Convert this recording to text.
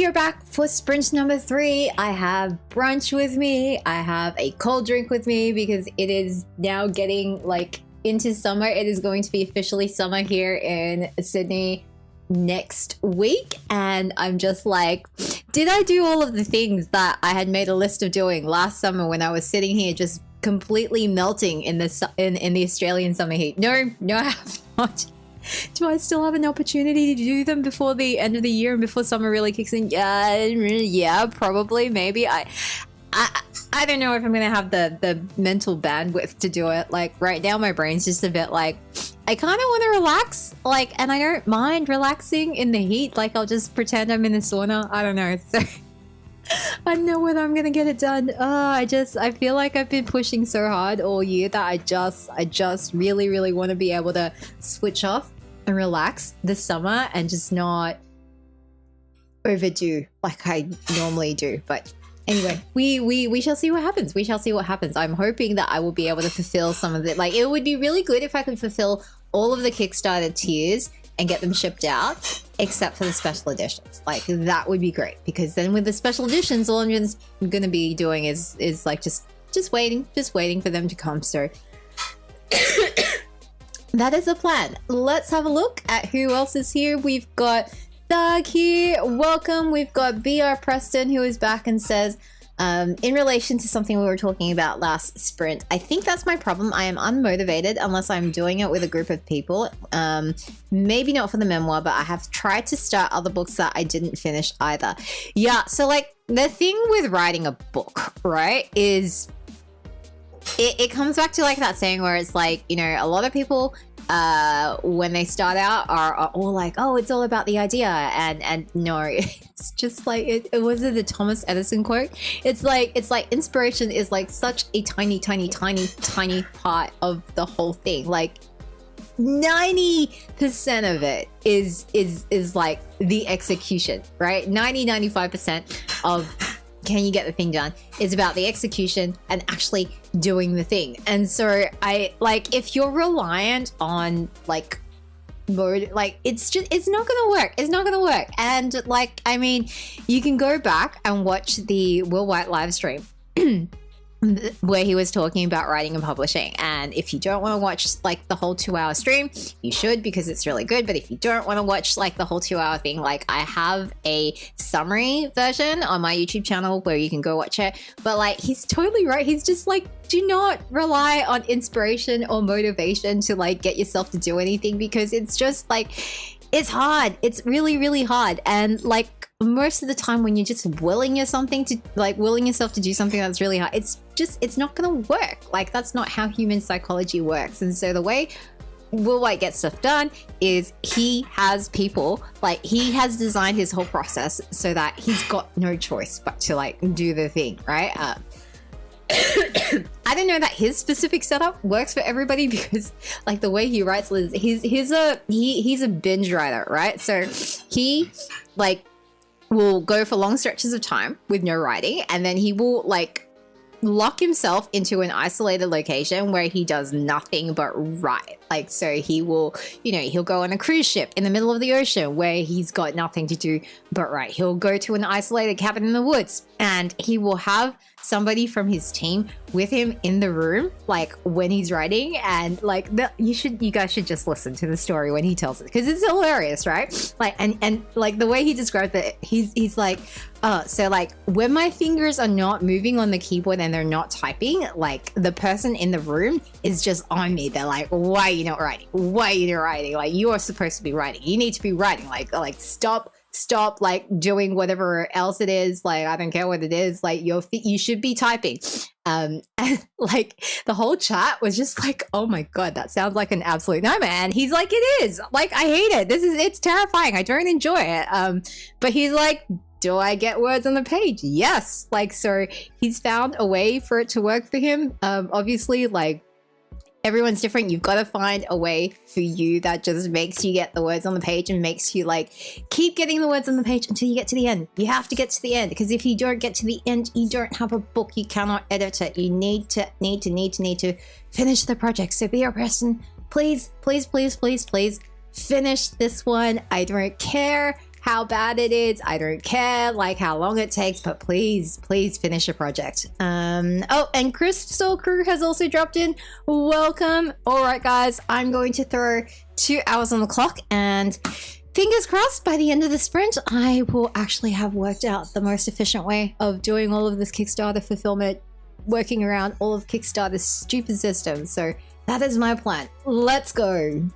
We are back for sprint number 3. I have brunch with me. I have a cold drink with me because it is now getting like into summer. It is going to be officially summer here in Sydney next week, and I'm just like, did I do all of the things that I had made a list of doing last summer when I was sitting here just completely melting in the in the Australian summer heat? No, I have not. Do I still have an opportunity to do them before the end of the year and before summer really kicks in? Yeah, probably, maybe. I don't know if I'm gonna have the mental bandwidth to do it. Like right now, my brain's just a bit like, I kind of want to relax, like, and I don't mind relaxing in the heat. Like I'll just pretend I'm in the sauna. I don't know. So I don't know whether I'm gonna get it done. I feel like I've been pushing so hard all year that I just really want to be able to switch off and relax this summer and just not overdo like I normally do. But anyway, we shall see what happens. We shall see what happens. I'm hoping that I will be able to fulfill some of it. Like it would be really good if I could fulfill all of the Kickstarter tiers and get them shipped out, except for the special editions. Like that would be great, because then with the special editions, all I'm just gonna be doing is like just waiting for them to come. So that is the plan. Let's have a look at who else is here. We've got Doug here, welcome. We've got BR Preston, who is back and says, in relation to something we were talking about last sprint, I think that's my problem. I am unmotivated unless I'm doing it with a group of people. Maybe not for the memoir, but I have tried to start other books that I didn't finish either. Yeah, so like the thing with writing a book, right, is it comes back to like that saying where it's like, you know, a lot of people when they start out are all like, oh, it's all about the idea, and no, it's just like it wasn't the Thomas Edison quote. It's like inspiration is like such a tiny part of the whole thing. Like 90% of it is like the execution, right? 95% of can you get the thing done is about the execution and actually doing the thing. And so I like, if you're reliant on like mode, like it's not gonna work. And like, I mean, you can go back and watch the Will White live stream where he was talking about writing and publishing. And if you don't want to watch like the whole 2-hour stream, you should, because it's really good. But if you don't want to watch like the whole 2-hour thing, like I have a summary version on my YouTube channel where you can go watch it. But like, he's totally right. He's just like, do not rely on inspiration or motivation to like get yourself to do anything, because it's just like, it's hard. It's really hard. And like most of the time when you're just willing yourself to do something that's really hard, it's not gonna work. Like that's not how human psychology works. And so the way Will White gets stuff done is he has people, like he has designed his whole process so that he's got no choice but to like do the thing, right? I don't know that his specific setup works for everybody, because like the way he writes, he's a binge writer, right? So he like will go for long stretches of time with no writing, and then he will like lock himself into an isolated location where he does nothing but write. Like, so he will, you know, he'll go on a cruise ship in the middle of the ocean where he's got nothing to do but write. He'll go to an isolated cabin in the woods, and he will have somebody from his team with him in the room, like when he's writing. And like you guys should just listen to the story when he tells it, because it's hilarious, right? Like, and like the way he described it, he's like, oh, so like when my fingers are not moving on the keyboard and they're not typing, like the person in the room is just on me. They're like, why are you not writing? Why are you not writing? Like, you are supposed to be writing. You need to be writing. Like stop like doing whatever else it is. Like, I don't care what it is. Like you should be typing. And like the whole chat was just like, oh my God, that sounds like an absolute nightmare. And he's like, it is. Like, I hate it. It's terrifying. I don't enjoy it. But he's like, do I get words on the page? Yes. Like, so he's found a way for it to work for him. Obviously, like, everyone's different. You've got to find a way for you that just makes you get the words on the page and makes you like keep getting the words on the page until you get to the end. You have to get to the end, because if you don't get to the end, you don't have a book. You cannot edit it. You need to finish the project. So BR Preston, please finish this one. I don't care how bad it is. I don't care like how long it takes, but please finish a project. Oh, and Crystal Crew has also dropped in. Welcome. All right, guys, I'm going to throw 2 hours on the clock, and fingers crossed by the end of the sprint, I will actually have worked out the most efficient way of doing all of this Kickstarter fulfillment, working around all of Kickstarter's stupid systems. So that is my plan. Let's go.